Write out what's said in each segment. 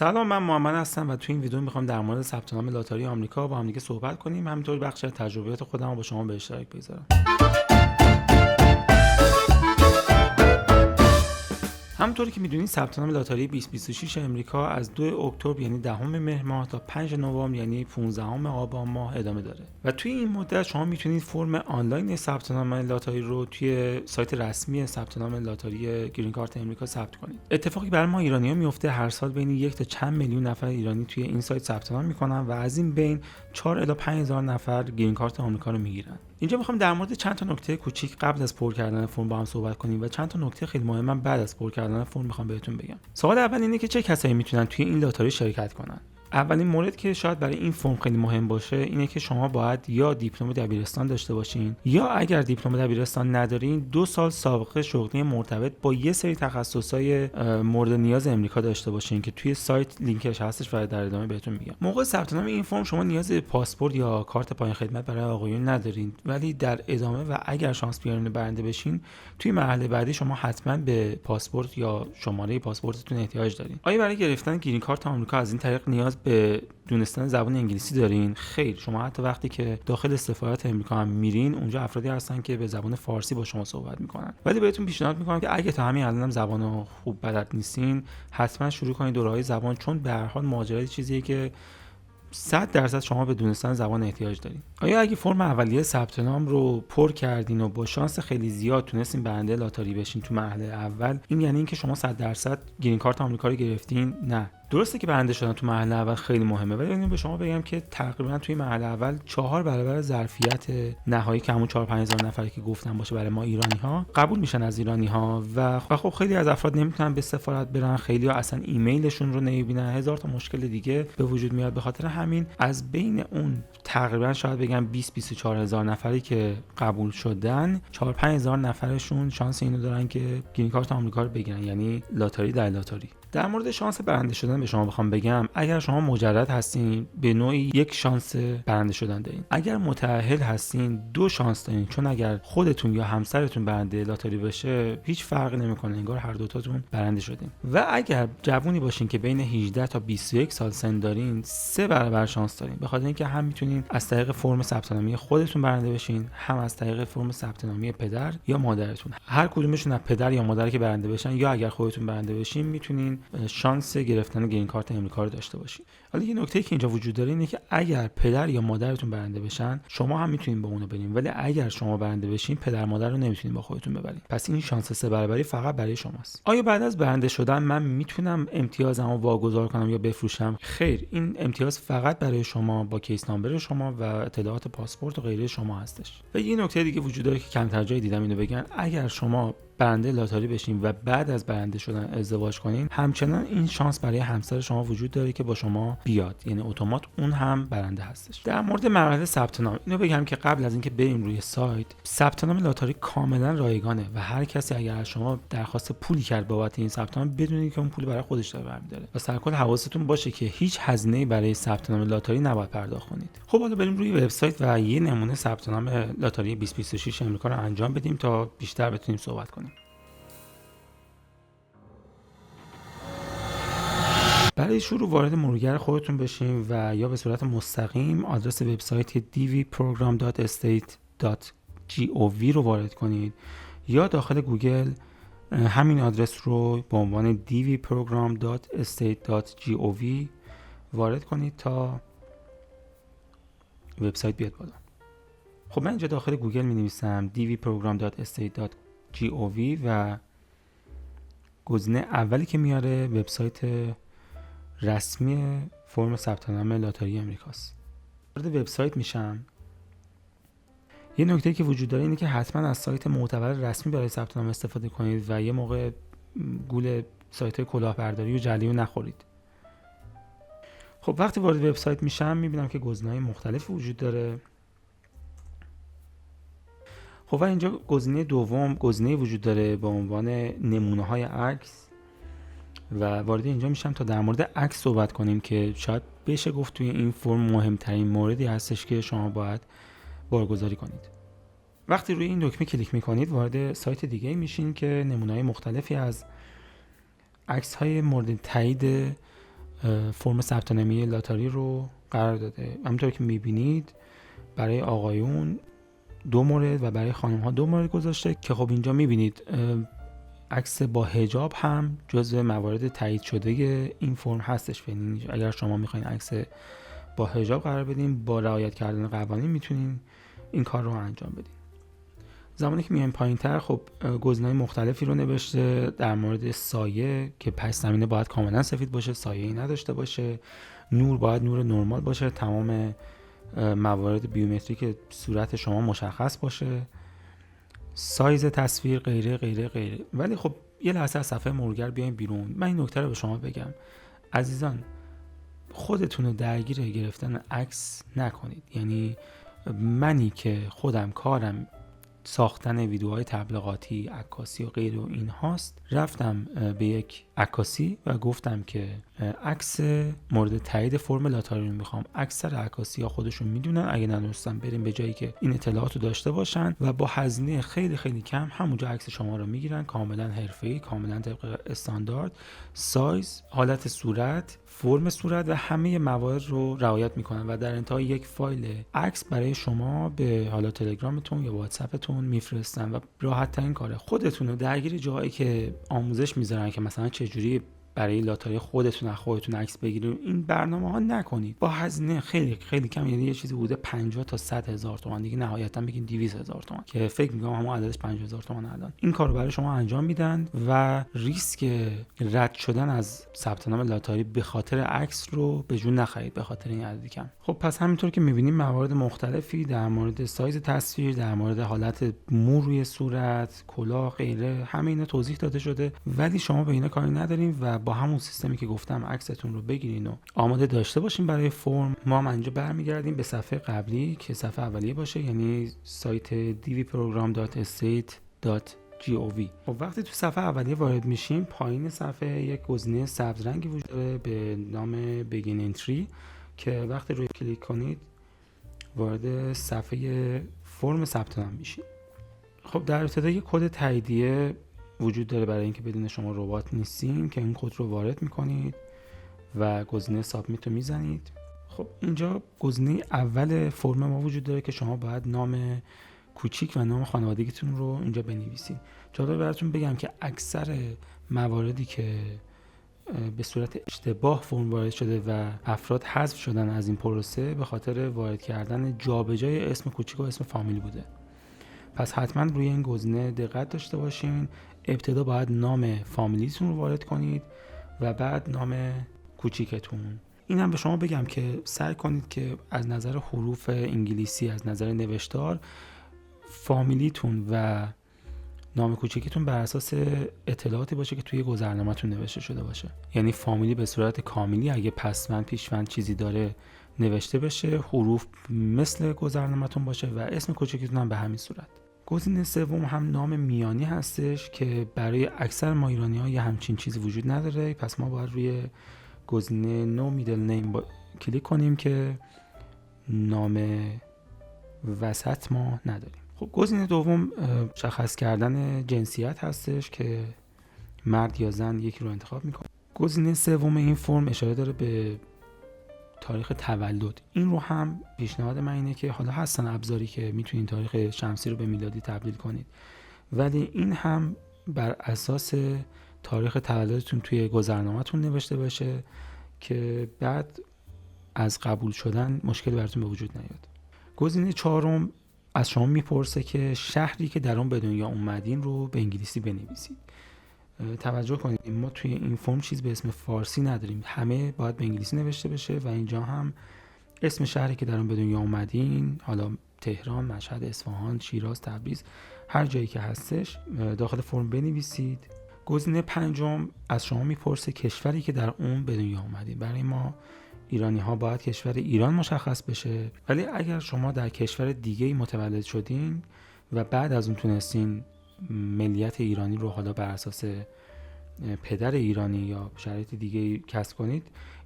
سلام، من محمد هستم و تو این ویدیو میخوام در مورد ثبت نام لاتاری آمریکا با هم دیگه صحبت کنیم. همینطور بخش از تجربیات خودم رو با شما به اشتراک بگذارم. همونطوری که میدونید ثبت نام لاتاری 2026 امریکا از 2 اکتبر یعنی 10 مهر ماه تا 5 نوامبر یعنی 15 آبان ماه ادامه داره و توی این مدت شما میتونید فرم آنلاین ثبت نام لاتاری رو توی سایت رسمی ثبت نام لاتاری گرین کارت امریکا ثبت کنید. اتفاقی برای ما ایرانی‌ها میفته هر سال بین 1 تا چند میلیون نفر ایرانی توی این سایت ثبت نام میکنن و از این بین 4 الی 5000 نفر گرین کارت آمریکا رو میگیرن. اینجا میخوام در مورد چند تا نکته کوچیک قبل از پر کردن فرم با هم صحبت کنیم و چند تا نکته خیلی مهمم بعد از پر کردن فرم میخوام بهتون بگم. سوال اول اینه که چه کسایی میتونن توی این لاتاری شرکت کنن؟ اولین مورد که شاید برای این فرم خیلی مهم باشه اینه که شما باید یا دیپلم دبیرستان داشته باشین یا اگر دیپلم دبیرستان ندارین 2 سال سابقه شغلی مرتبط با یه سری تخصصای مورد نیاز امریکا داشته باشین که توی سایت لینکش هستش و در ادامه بهتون میگم. موقع ثبت نام این فرم شما نیاز به پاسپورت یا کارت پایان خدمت برای آقایون ندارین، ولی در ادامه و اگر شانس بیارین برنده بشین توی مرحله بعدی شما حتما به پاسپورت یا شماره پاسپورتتون احتیاج دارین. آیا برای گرفتن گرین کارت آمریکا از این طریق نیاز به دونستن زبان انگلیسی دارین؟ خیر، شما حتی وقتی که داخل سفارت امریکا هم میرین اونجا افرادی هستن که به زبان فارسی با شما صحبت میکنن، ولی بهتون پیشنهاد میکنم که اگه تا همین الانم زبانو خوب بلد نیستین حتما شروع کنید دوره‌های زبان، چون به هر حال مهاجرت چیزیه که 100% شما به دونستن زبان احتیاج دارین. آیا اگه فرم اولیه ثبت نام رو پر کردین و با شانس خیلی زیاد تونستین برنده لاتاری بشین تو مرحله اول، این یعنی اینکه شما 100% گرین کارت آمریکا رو گرفتین؟ نه. درسته که برنده شدن تو مرحله اول خیلی مهمه، ولی اینو به شما بگم که تقریبا توی مرحله اول 4 برابر ظرفیت نهایی که همون 4-5 هزار نفری که گفتم باشه برای ما ایرانی‌ها قبول میشن از ایرانی‌ها و خب خیلی از افراد نمیتونن به سفارت برن، خیلی‌ها اصلا ایمیلشون رو نمیبینن، هزار تا مشکل دیگه به وجود میاد. به خاطر همین از بین اون تقریبا شاید بگم 20-24 هزار نفری که قبول شدن 4-5 هزار نفرشون شانس اینو دارن که گرین کارت آمریکا رو بگیرن، یعنی لاتاری در لاتاری. در مورد شانس برنده شدن به شما بخوام بگم، اگر شما مجرد هستین به نوعی یک شانس برنده شدن دارین، اگر متأهل هستین 2 شانس دارین، چون اگر خودتون یا همسرتون برنده لاتاری بشه هیچ فرقی نمیکنه، انگار هر دوتاتون برنده شدین. و اگر جوونی باشین که بین 18 تا 21 سال سن دارین 3 برابر شانس دارین، به خاطر اینکه هم میتونین از طریق فرم ثبت نامی خودتون برنده بشین، هم از طریق فرم ثبت نامی پدر یا مادرتون. هر کدومشون از پدر یا مادر که برنده بشن یا اگر خودتون برنده بشین میتونین شانس گرفتن گرین کارت امریکا رو داشته باشید. حالا یه نکته که اینجا وجود داره اینه که اگر پدر یا مادرتون برنده بشن شما هم میتونین با اونو برین، ولی اگر شما برنده بشین پدر مادر رو نمیتونین با خودتون ببرین. پس این شانس 3 برابری فقط برای شماست. آیا بعد از برنده شدن من میتونم امتیازمو واگذار کنم یا بفروشم؟ خیر، این امتیاز فقط برای شما با کیس نامبر شما و اطلاعات پاسپورت و غیره شما هستش. و یه نکته دیگه وجود داره که کمتر جای دیدم اینو بگن، اگر شما برنده لاتاری بشین و بعد از برنده شدن ازدواج کنین همچنان این شانس برای همسر شما وجود داره که با شما بیاد، یعنی اتومات اون هم برنده هستش. در مورد مراحل ثبت نام اینو بگم که قبل از اینکه بریم روی سایت، ثبت نام لاتاری کاملا رایگانه و هر کسی اگر از شما درخواست پولی کرد بابت این ثبت نام بدونید که اون پول برای خودش داره برمی‌داره و سر کل حواستون باشه که هیچ هزینه‌ای برای ثبت نام لاتاری نباید پرداخت کنید. خب حالا بریم روی وبسایت و یه نمونه ثبت نام لاتاری 2026 امریکا رو انجام بدیم تا بیشتر بتونیم صحبت کنیم. برای شروع وارد مرورگر خودتون بشین و یا به صورت مستقیم آدرس وبسایت dvprogram.estate.gov رو وارد کنید یا داخل گوگل همین آدرس رو به عنوان dvprogram.estate.gov وارد کنید تا وبسایت بیاد بالا. خب من اینجا داخل گوگل می نویسم dvprogram.estate.gov و گزینه اولی که میاره وبسایت رسمی فرم ثبت نام لاتاری امریکاست. وارد وبسایت میشم. یه نکته که وجود داره اینه که حتما از سایت معتبر رسمی برای ثبت نام استفاده کنید و یه موقع گول سایت کلاهبرداری و جعلی نخورید. خب وقتی وارد وبسایت میشم میبینم که گزینه‌های مختلفی وجود داره. خب و اینجا گزینه دوم گزینه وجود داره با عنوان نمونه‌های عکس و وارد اینجا میشم تا در مورد عکس صحبت کنیم که شاید بشه گفت توی این فرم مهمترین موردی هستش که شما باید بارگذاری کنید. وقتی روی این دکمه کلیک میکنید وارد سایت دیگه میشین که نمونه‌های مختلفی از عکس‌های مورد تایید فرم ثبت نامی لاتاری رو قرار داده. همونطور که میبینید برای آقایون 2 مورد و برای خانم ها 2 مورد گذاشته که خب اینجا میبینید عکس با حجاب هم جزو موارد تایید شده این فرم هستش. یعنی اگر شما میخواین عکس با حجاب قرار بدین، با رعایت کردن قوانین میتونین این کار رو انجام بدین. زمانی که میایم پایین‌تر خب گزینه‌های مختلفی رو نوشته در مورد سایه که پس زمینه باید کاملا سفید باشه، سایه‌ای نداشته باشه، نور باید نور نرمال باشه، تمام موارد بیومتریک صورت شما مشخص باشه، سایز تصویر غیره غیره غیره. ولی خب یه لحظه از صفحه مرورگر بیایم بیرون. من این نکته رو به شما بگم عزیزان، خودتون رو درگیر گرفتن عکس نکنید. یعنی منی که خودم کارم ساختن ویدیوهای تبلیغاتی، عکاسی و غیره و این هاست، رفتم به یک عکاسی و گفتم که عکس مورد تایید فرم لاتاری رو میخوام. اکثر عکاسی ها خودشون میدونن، اگه ندونستن بریم به جایی که این اطلاعات رو داشته باشن و با هزینه خیلی خیلی کم همونجا عکس شما رو میگیرن، کاملا حرفه‌ای، کاملا طبق استاندارد، سایز، حالت صورت، فرم صورت و همه موارد رو رعایت میکنن و در انتهای یک فایل عکس برای شما به حالا تلگرامتون یا واتساپتون میفرستن و راحت ترین کاره. خودتون رو درگیر جایی که آموزش میذارن که مثلا چجوری برای لاتاری خودتون عکس بگیرید، این برنامه ها نکنید. با هزینه خیلی خیلی کم، یعنی یه چیزی بوده 50 تا 100 هزار تومان، دیگه نهایتا بگین 200 هزار تومان که فکر میکنم همون عددش 50 هزار تومان الان. این کارو برای شما انجام میدن و ریسک رد شدن از ثبت نام لاتاری به خاطر عکس رو به جون نخرید، به خاطر این عدد کم. خب پس همینطور که میبینیم موارد مختلفی در مورد سایز تصویر، در مورد حالت مو روی صورت، کلاه، غیره، همه اینا توضیح داده شده. ولی شما به اینا کاری نداریم و با همون سیستمی که گفتم عکستون رو بگیرین و آماده داشته باشین برای فرم. ما هم اینجا برمیگردیم به صفحه قبلی که صفحه اولیه باشه، یعنی سایت dvprogram.state.gov. خب وقتی تو صفحه اولیه وارد میشیم، پایین صفحه یک گزینه سبز رنگی وجود داره به نام Begin Entry که وقتی روی کلیک کنید وارد صفحه فرم ثبت نام میشید. خب در ابتدا یک کد تاییدیه وجود داره برای اینکه بدون شما ربات نیستین که این کد رو وارد میکنید و گزینه سابمیت رو میزنید. خب اینجا گزینه اول فرم ما وجود داره که شما باید نام کوچیک و نام خانوادگیتون رو اینجا بنویسید. جالب براتون بگم که اکثر مواردی که به صورت اشتباه فرم وارد شده و افراد حذف شدن از این پروسه به خاطر وارد کردن جابجای اسم کوچیک و اسم فامیلی بوده. پس حتما روی این گزینه دقت داشته باشین. ابتدا باید نام فامیلیتون رو وارد کنید و بعد نام کوچیکتون. این هم به شما بگم که سعی کنید که از نظر حروف انگلیسی، از نظر نوشتار، فامیلیتون و نام کوچیکتون بر اساس اطلاعاتی باشه که توی گذرنامه‌تون نوشته شده باشه. یعنی فامیلی به صورت کاملی، اگه پسوند پیشوند چیزی داره نوشته بشه، حروف مثل گذرنامه‌تون باشه و اسم کوچیکتون هم به همین صورت. گزینه سوم هم نام میانی هستش که برای اکثر ما ایرانی‌ها یه همچین چیزی وجود نداره. پس ما باید روی گزینه نو میدل نیم کلیک کنیم که نام وسط ما نداریم. خب گزینه دوم مشخص کردن جنسیت هستش که مرد یا زن یکی رو انتخاب میکنه. گزینه سوم این فرم اشاره داره به تاریخ تولد. این رو هم پیشنهاد من اینه که حالا هستن ابزاری که میتونین تاریخ شمسی رو به میلادی تبدیل کنید، ولی این هم بر اساس تاریخ تولدتون توی گذرنامه‌تون نوشته باشه که بعد از قبول شدن مشکلی براتون به وجود نیاد. گزینه چهارم از شما میپرسه که شهری که در اون به دنیا اومدین رو به انگلیسی بنویسید. توجه کنید ما توی این فرم چیز به اسم فارسی نداریم، همه باید به انگلیسی نوشته بشه و اینجا هم اسم شهری که در اون به دنیا اومدین، حالا تهران، مشهد، اصفهان، شیراز، تبریز، هر جایی که هستش داخل فرم بنویسید. گزینه پنجم از شما میپرسه کشوری که در اون به دنیا اومدین. برای ما ایرانی ها باید کشور ایران مشخص بشه، ولی اگر شما در کشور دیگه متولد شدین و بعد از اون تونستین ملیت ایرانی رو حالا بر اساس پدر ایرانی یا شرایط دیگه کسب کنید،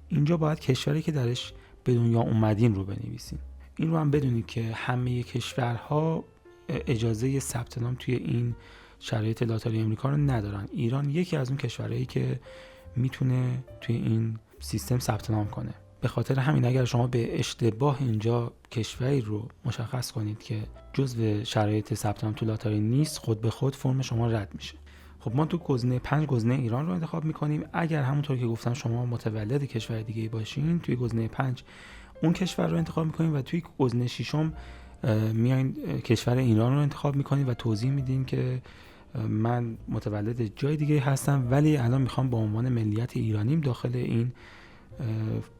اینجا باید کشوری که درش به دنیا اومدین رو بنویسین. این رو هم بدونید که همه کشورها اجازه ثبت نام توی این شرایط لاتاری امریکا رو ندارن. ایران یکی از اون کشورهایی که میتونه توی این سیستم ثبت نام کنه. به خاطر همین اگر شما به اشتباه اینجا کشوری رو مشخص کنید که جزو شرایط ثبت نام تو لاتاری نیست، خود به خود فرم شما رد میشه. خب ما تو گزینه 5 گزینه ایران رو انتخاب میکنیم. اگر همونطور که گفتم شما متولد کشور دیگه باشین، توی گزینه 5 اون کشور رو انتخاب میکنید و توی گزینه 6 میایین کشور ایران رو انتخاب میکنید و توضیح میدین که من متولد جای دیگه هستم ولی الان میخوام با عنوان ملیت ایرانیم داخل این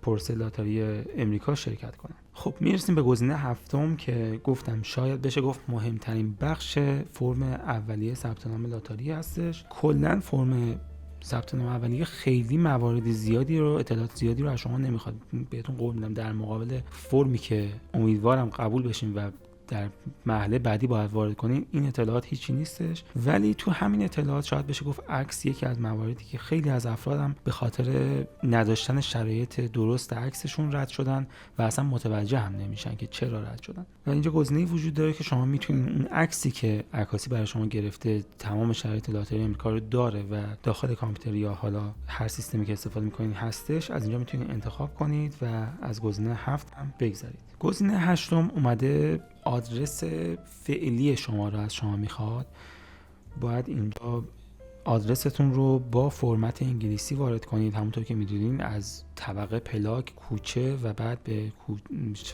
پروسه لاتاری امریکا شرکت کنم. خب میرسیم به گزینه 7 که گفتم شاید بشه گفت مهمترین بخش فرم اولیه ثبت نام لاتاری هستش. کلا فرم ثبت نام اولیه خیلی موارد زیادی رو، اطلاعات زیادی رو از شما نمیخواد. بهتون قول میدم در مقابل فرمی که امیدوارم قبول بشین و در مرحله بعدی باید وارد کنین، این اطلاعات هیچی نیستش. ولی تو همین اطلاعات شاید بشه گفت عکس یکی از مواردی که خیلی از افرادم به خاطر نداشتن شرایط درست عکسشون رد شدن و اصلا متوجه هم نمیشن که چرا رد شدن. و اینجا گزینه‌ای وجود داره که شما میتونید اون عکسی که عکاسی برای شما گرفته تمام شرایط لاتاری امریکا رو داره و داخل کامپیوتر یا حالا هر سیستمی که استفاده میکنید هستش، از اینجا میتونید انتخاب کنید و از گزینه 7 هم بگذرید. گزینه 8 اومده آدرس فعلی شما رو از شما میخواد. باید اینجا آدرستون رو با فرمت انگلیسی وارد کنید، همونطور که میدونین از طبقه پلاک، کوچه و بعد به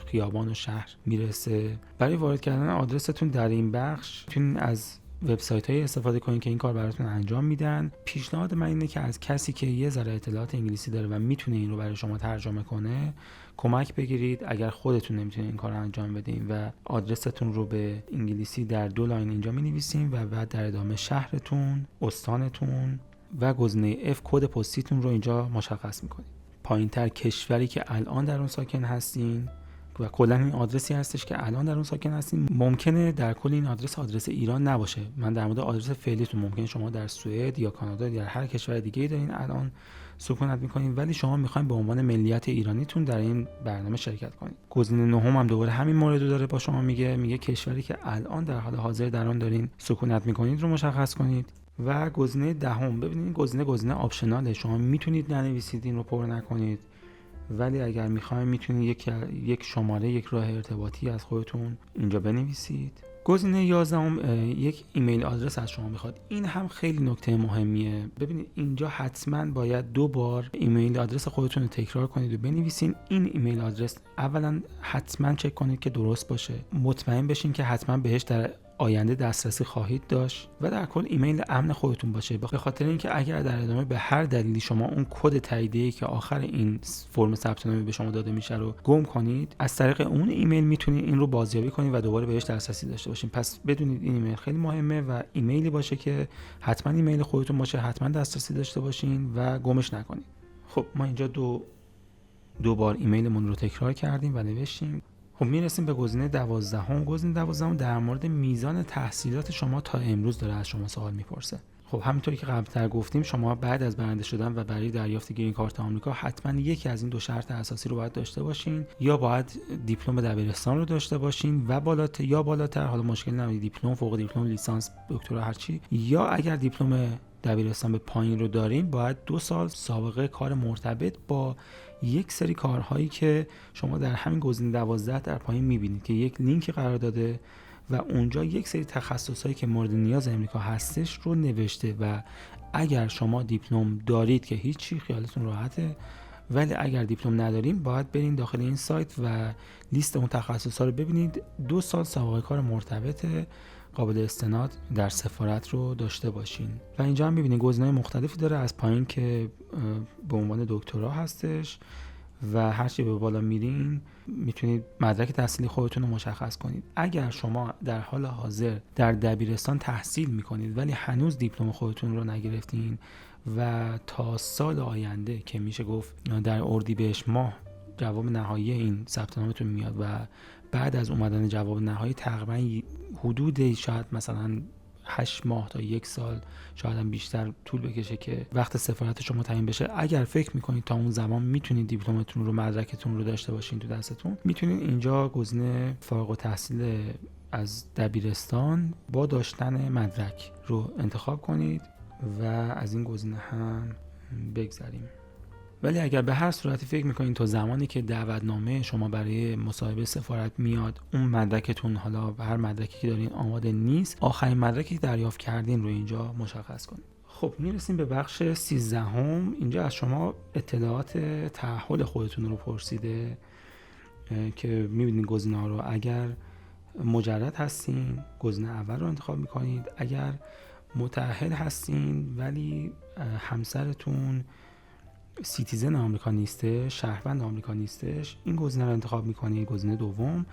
خیابان و شهر میرسه. برای وارد کردن آدرستون در این بخش میتونین از وبسایت‌های استفاده کنید که این کار براتون انجام میدن. پیشنهاد من اینه که از کسی که یه ذره اطلاعات انگلیسی داره و میتونه این رو برای شما ترجمه کنه کمک بگیرید. اگر خودتون نمیتونید این کار رو انجام بدین و آدرستون رو به انگلیسی در 2 لاین اینجا مینویسین و بعد در ادامه شهرتون، استانتون و گزینه F کد پستیتون رو اینجا مشخص میکنید. پایینتر کشوری که الان در اون ساکن هستین و کلا این آدرسی هستش که الان در اون ساکن هستین. ممکنه در کل این آدرس ایران نباشه. من در مورد آدرس فعلیتون، ممکنه شما در سوئد یا کانادا یا هر کشور دیگه‌ای دارین الان سکونت میکنین ولی شما میخواین به عنوان ملیت ایرانیتون در این برنامه شرکت کنید. گزینه 9 هم دوباره همین مورد رو داره با شما میگه کشوری که الان در حال حاضر در آن دارین سکونت میکنید رو مشخص کنید. و گزینه 10 ببینید گزینه آپشناله، شما میتونید ننویسید، این رو پر نکنید، ولی اگر میخواین میتونید یک شماره، یک راه ارتباطی از خودتون اینجا بنویسید. گزینه 11 یک ایمیل آدرس از شما میخواد. این هم خیلی نکته مهمیه. ببینید اینجا حتما باید 2 بار ایمیل آدرس خودتون رو تکرار کنید و بنویسین. این ایمیل آدرس اولا حتما چک کنید که درست باشه، مطمئن بشین که حتما بهش در آینده دسترسی خواهید داشت و در کل ایمیل امن خودتون باشه، به خاطر اینکه اگر در ادامه به هر دلیلی شما اون کد تاییدیه‌ای که آخر این فرم ثبت نامی به شما داده میشه رو گم کنید، از طریق اون ایمیل میتونید این رو بازیابی کنید و دوباره بهش دسترسی داشته باشین. پس بدونید این ایمیل خیلی مهمه و ایمیلی باشه که حتما ایمیل خودتون باشه، حتما دسترسی داشته باشین و گمش نکنید. خب ما اینجا دو بار ایمیلمون رو تکرار کردیم و نوشتیم. خب میرسیم به گزینه 12. گزینه 12 در مورد میزان تحصیلات شما تا امروز داره از شما سوال میپرسه. خب همونطوری که قبل‌تر گفتیم شما بعد از برنده شدن و برای دریافت گرین کارت آمریکا حتما یکی از این 2 شرط اساسی رو باید داشته باشین. یا باید دیپلم دبیرستان رو داشته باشین و بالاتر حالا مشکل نداره، دیپلم، فوق دیپلم، لیسانس، دکترا، هرچی. یا اگر دیپلم دبیرستان به پایین رو دارین باید 2 سال سابقه کار مرتبط با یک سری کارهایی که شما در همین گزینه 12 در پایین میبینید که یک لینک قرار داده و اونجا یک سری تخصصایی که مورد نیاز امریکا هستش رو نوشته و اگر شما دیپلم دارید که هیچی، خیالتون راحته، ولی اگر دیپلم ندارین باید برین داخل این سایت و لیست اون تخصصا رو ببینید. 2 سال سابقه کار مرتبط قابل استناد در سفارت رو داشته باشین. و اینجا هم می‌بینید گزینه‌های مختلفی داره از پایین که به عنوان دکترا هستش و هر چی به بالا میرین میتونید مدرک تحصیلی خودتون رو مشخص کنید. اگر شما در حال حاضر در دبیرستان تحصیل میکنید ولی هنوز دیپلم خودتون رو نگرفتین و تا سال آینده که میشه گفت در اردیبهشت ماه جواب نهایی این ثبت نامتون میاد و بعد از اومدن جواب نهایی تقریبا حدود شاید مثلا 8 ماه تا 1 سال، شاید هم بیشتر طول بکشه که وقت سفارت شما تعیین بشه. اگر فکر میکنید تا اون زمان میتونید دیپلمتون رو، مدرکتون رو داشته باشین تو دستتون، میتونید اینجا گزینه فارغ التحصیل از دبیرستان با داشتن مدرک رو انتخاب کنید و از این گزینه هم بگذریم. ولی اگر به هر صورتی فکر میکنین تا زمانی که دعوتنامه شما برای مصاحبه سفارت میاد اون مدرکتون، حالا هر مدرکی که دارین آماده نیست، آخرین مدرکی که دریافت کردین رو اینجا مشخص کنید. خب میرسیم به بخش 13. اینجا از شما اطلاعات تأهل خودتون رو پرسیده که میبینید گزینه‌ها رو. اگر مجرد هستین گزینه اول رو انتخاب میکنید. اگر متأهل هستین ولی همسرتون سیتیزن آمریکا نیستش، شهروند آمریکا نیستش، این گزینه رو انتخاب میکنید، گزینه دوم.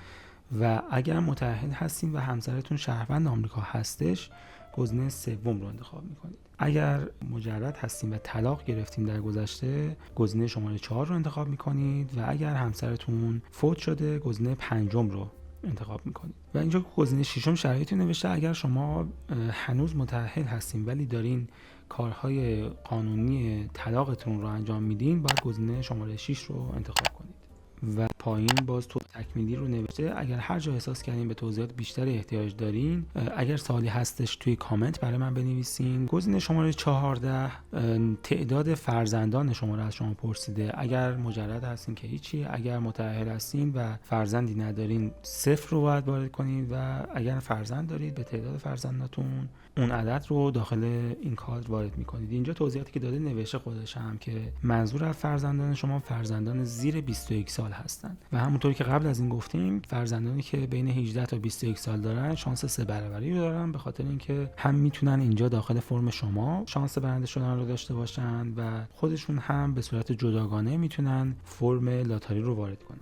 و اگر متأهل هستین و همسرتون شهروند آمریکا هستش، گزینه سوم رو انتخاب میکنید. اگر مجرد هستین و طلاق گرفتین در گذشته، گزینه شماره 4 رو انتخاب میکنید. و اگر همسرتون فوت شده، گزینه 5 رو انتخاب میکنید. و اینجا گزینه 6 شرایطی نوشته اگر شما هنوز متأهل هستین ولی دارین کارهای قانونی طلاقتون رو انجام میدین، باید گزینه شماره 6 رو انتخاب کنید. و پایین باز تو تکمیلی رو نوشته اگر هر جا احساس کردین به توضیحات بیشتری احتیاج دارین، اگر سوالی هستش توی کامنت برای من بنویسین. گزینه شماره 14 تعداد فرزندان شما رو از شما پرسیده. اگر مجرد هستین که هیچی، اگر متأهل هستین و فرزندی ندارین 0 رو باید وارد کنید. و اگر فرزند دارید به تعداد فرزنداتون اون عدد رو داخل این کادر وارد میکنید. اینجا توضیحاتی که داده نوشته خودش هم که منظور از فرزندان شما فرزندان زیر 21 سال هستند و همونطوری که قبل از این گفتیم فرزندانی که بین 18 تا 21 سال دارن شانس 3 برابری رو دارن، به خاطر اینکه هم میتونن اینجا داخل فرم شما شانس برنده شدن رو داشته باشن و خودشون هم به صورت جداگانه میتونن فرم لاتاری رو وارد کنن.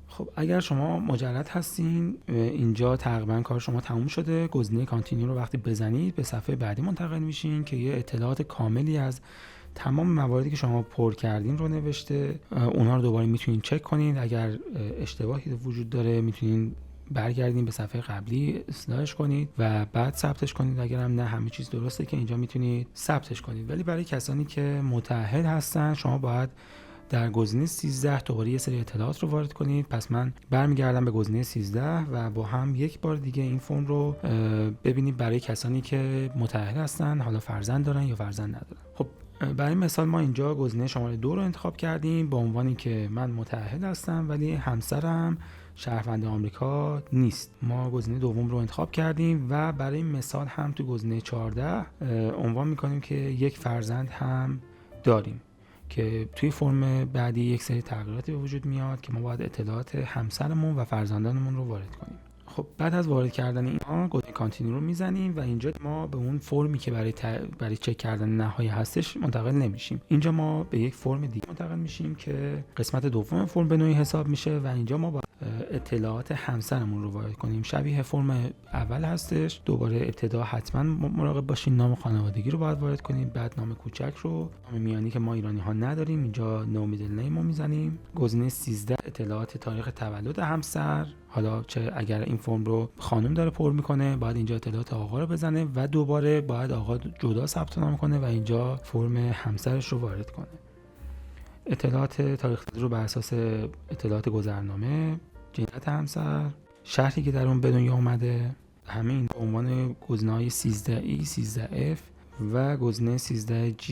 خب اگر شما مجرد هستین اینجا تقریبا کار شما تموم شده. گزینه کانتینیو رو وقتی بزنید به صفحه بعدی منتقل میشین که یه اطلاعات کاملی از تمام مواردی که شما پر کردین رو نوشته. اونها رو دوباره میتونین چک کنید. اگر اشتباهی وجود داره میتونین برگردین به صفحه قبلی اصلاحش کنید و بعد ثبتش کنید. اگر هم نه همه چیز درسته که اینجا میتونید ثبتش کنید. ولی برای کسانی که متأهل هستن شما باید در گزینه 13 دوباره یه سری اطلاعات رو وارد کنید. پس من برمیگردم به گزینه 13 و با هم یک بار دیگه این فرم رو ببینید برای کسانی که متأهل هستن، حالا فرزند دارن یا فرزند ندارن. خب برای مثال ما اینجا گزینه شماره 2 رو انتخاب کردیم با عنوانی که من متأهل هستم ولی همسرم شهروند آمریکا نیست. ما گزینه دوم رو انتخاب کردیم و برای مثال هم تو گزینه 14 عنوان میکنیم که یک فرزند هم داریم که توی فرم بعدی یک سری تغییراتی به وجود میاد که ما باید اطلاعات همسرمون و فرزندانمون رو وارد کنیم. خب بعد از وارد کردن اینها گزینه کانتینیو رو میزنیم و اینجا ما به اون فرمی که برای چک کردن نهایی هستش منتقل نمیشیم. اینجا ما به یک فرم دیگه منتقل میشیم که قسمت دوم فرم به نوعی حساب میشه و اینجا ما باید اطلاعات همسرمون رو وارد کنیم. شبیه فرم اول هستش. دوباره ابتدا حتما مراقب باشین نام خانوادگی رو باید وارد کنیم، بعد نام کوچک رو، نام میانی که ما ایرانی ها نداریم اینجا نو میدل نیم رو میزنیم. گزینه 13 اطلاعات تاریخ تولد همسر، حالا چه اگر این فرم رو خانم داره پر میکنه باید اینجا اطلاعات آقا رو بزنه و دوباره باید آقا جدا ثبت نام کنه و اینجا فرم همسرش رو وارد کنه. اطلاعات تاریخ تولد رو بر اساس اطلاعات گذرنامه، جنسیت همسر، شهری که در اون به دنیا اومده، همین به عنوان گزینه‌های 13E، 13F و گزینه 13G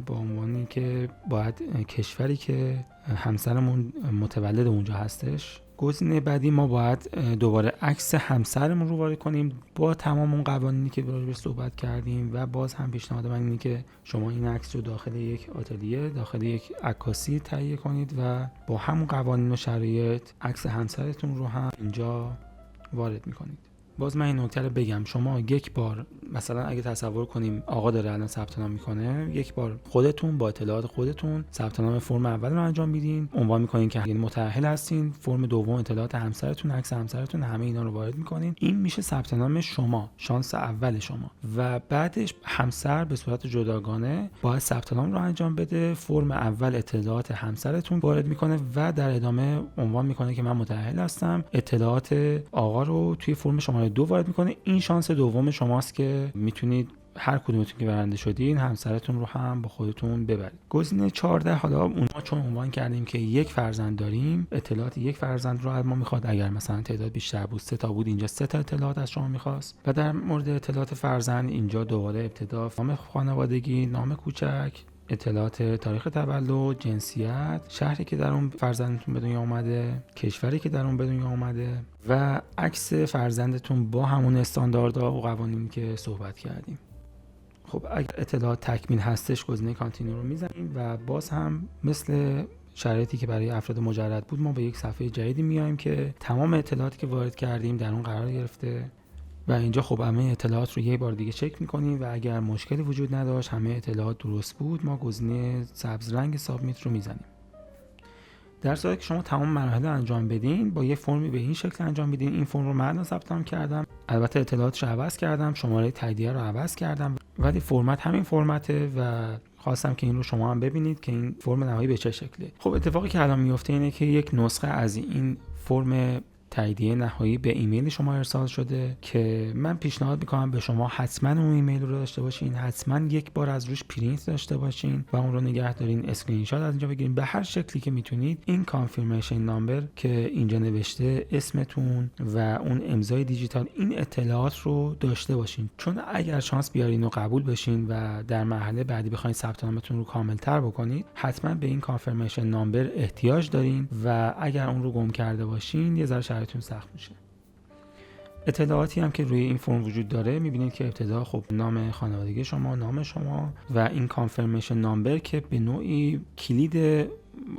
با عنوانی که باید کشوری که همسرمون متولد اونجا هستش. گزینه بعدی ما باید دوباره عکس همسرمون رو وارد کنیم با تمام اون قوانینی که راجعش صحبت کردیم و باز هم پیشنهاد من اینه که شما این عکس رو داخل یک آتلیه، داخل یک عکاسی تهیه کنید و با همون قوانین و شرایط عکس همسرتون رو هم اینجا وارد میکنید. باز من این نکته رو بگم، شما یک بار مثلا اگه تصور کنیم آقا داره الان ثبت نام میکنه، یک بار خودتون با اطلاعات خودتون ثبت نام فرم اول رو انجام میدین، عنوان میکنین که یعنی متأهل هستین، فرم دوم اطلاعات همسرتون، عکس همسرتون، همه اینا رو وارد میکنین. این میشه ثبت نام شما، شانس اول شما و بعدش همسر به صورت جداگانه باید ثبت نام رو انجام بده. فرم اول اطلاعات همسرتون وارد میکنه و در ادامه عنوان میکنه که من متأهل هستم، اطلاعات آقا رو توی فرم شماره 2 وارد میکنه. این شانس دوم شماست که میتونید هر کدومتون که برنده شدین همسرتون رو هم با خودتون ببرید. گزینه 14 حالا اونها چون عنوان کردیم که یک فرزند داریم، اطلاعات یک فرزند رو از ما میخواد. اگر مثلا تعداد بیشتر بود 3 تا بود اینجا 3 تا اطلاعات از شما میخواست. و در مورد اطلاعات فرزند اینجا دوباره ابتدا نام خانوادگی، نام کوچک، اطلاعات تاریخ تولد، جنسیت، شهری که در اون فرزندتون به دنیا اومده، کشوری که در اون به دنیا اومده و عکس فرزندتون با همون استانداردها و قوانینی که صحبت کردیم. خب اگه اطلاعات تکمیل هستش گزینه کانتینیو رو میزنیم و باز هم مثل شرایطی که برای افراد مجرد بود ما به یک صفحه جدیدی میایم که تمام اطلاعاتی که وارد کردیم در اون قرار گرفته و اینجا خب همه اطلاعات رو یه بار دیگه چک میکنیم و اگر مشکلی وجود نداشت همه اطلاعات درست بود ما گزینه سبز رنگ سابمیت رو میزنیم. در صورتی که شما تمام مراحل رو انجام بدین با یه فرمی به این شکل انجام بدین. این فرم رو من ثبت نام کردم، البته اطلاعاتش رو عوض کردم، شماره تاییدیه رو عوض کردم ولی فرمت همین فرمته و خواستم که این رو شما هم ببینید که این فرم نهایی به چه شکله. خب اتفاقی که الان میفته اینه که یک نسخه از این فرم تاییدیه نهایی به ایمیل شما ارسال شده که من پیشنهاد میکنم به شما حتما اون ایمیل رو داشته باشین، حتما یک بار از روش پرینت داشته باشین و اون رو نگه دارین، اسکرین شات از اینجا بگیرین، به هر شکلی که میتونید این کانفرمیشن نامبر که اینجا نوشته اسمتون و اون امضای دیجیتال این اطلاعات رو داشته باشین، چون اگر شانس بیارین و قبول بشین و در مرحله بعدی بخواید ثبت نامتون رو کاملتر بکنید حتما به این کانفرمیشن نامبر احتیاج دارین و اگر اون رو گم کرده باشین یه ذره تون سخت میشه. اطلاعاتی هم که روی این فرم وجود داره میبینید که ابتدا خب نام خانوادگی شما، نام شما و این کانفرمیشن نامبر که به نوعی کلید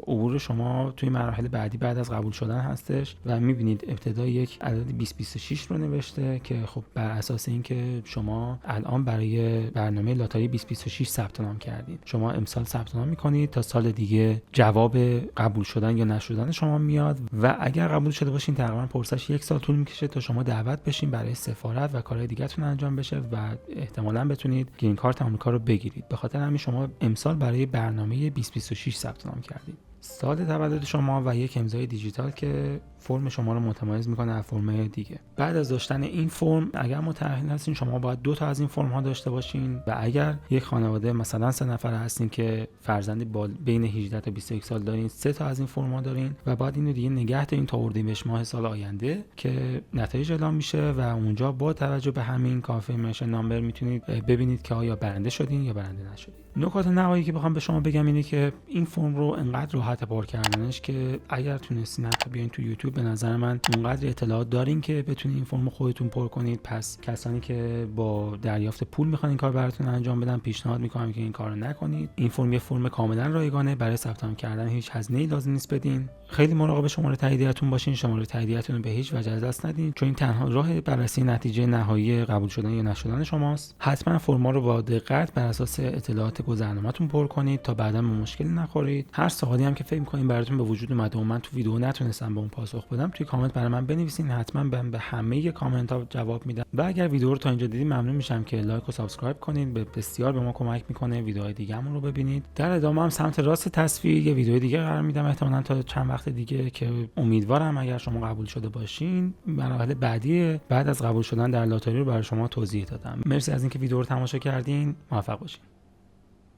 عبور شما توی مراحل بعدی بعد از قبول شدن هستش و میبینید ابتدا یک عدد 2026 رو نوشته که خب بر اساس اینکه شما الان برای برنامه لاتاری 2026 ثبت نام کردید، شما امسال ثبت نام میکنید تا سال دیگه جواب قبول شدن یا نشدن شما میاد و اگر قبول شده باشین تقریبا پروسش 1 سال طول میکشه تا شما دعوت بشین برای سفارت و کارهای دیگه‌تون انجام بشه و احتمالاً بتونید گرین کارت آمریکا رو بگیرید. به خاطر همین شما امسال برای برنامه 2026 ثبت نام کردید. سال تولد شما و یک امضای دیجیتال که فرم شما رو متمایز میکنه از فرم دیگه. بعد از داشتن این فرم اگر متأهل هستین شما باید 2 تا از این فرم ها داشته باشین و اگر یک خانواده مثلا 3 نفر هستین که فرزندی بین 18 تا 21 سال دارین 3 تا از این فرم ها دارین و بعد اینو دیگه نگه دارین تا اردیبهشت ماه سال آینده که نتایج اعلام میشه و اونجا با توجه به همین کانفرمیشن نامبر میتونید ببینید که آیا برنده شدین یا برنده نشدین. نکات نهایی که بخوام به شما بگم اینه که این فرم رو انقدر راحت پر کردنش که اگر تونستین حتی بیاین تو یوتیوب به نظر من اونقدر اطلاعات دارین که بتونین این فرم خودتون پر کنید. پس کسانی که با دریافت پول میخوان این کار براتون انجام بدن پیشنهاد میکنم که این کارو نکنید. این فرم یه فرم کاملا رایگانه، برای ثبت نام کردن هیچ هزینه‌ای لازم نیست بدین. خیلی مراقب شماره تاییدیه‌تون باشین، شماره تاییدیه‌تون رو به هیچ وجه از دست ندین چون این تنها راه بررسی نتیجه نهایی قبول شدن یا نشدن شماست. حتما فرما رو با دقت بر اساس اطلاعات گذرنامه‌تون پر کنید تا بعدا به مشکل نخورید. هر سوالی هم که فکر می‌کنین براتون به وجود اومده و من تو ویدیو نتونستم به اون پاسخ بدم توی کامنت برای من بنویسین، حتما به همه کامنت‌ها جواب میدم. و اگر ویدیو رو تا اینجا دیدین ممنون میشم که لایک و سابسکرایب کنید، بسیار به ما کمک میکنه. ویدیوهای دیگه‌مون رو ببینید. در ادامه هم سمت راست تصویر یه ویدیو دیگه قرار میدم احتمالاً تا چند وقت دیگه که امیدوارم اگر شما قبول شده باشین مراحل بعدی بعد از قبول شدن در لاتاری رو برای شما توضیح دادم. مرسی از اینکه ویدیو رو تماشا کردین. موفق باشین.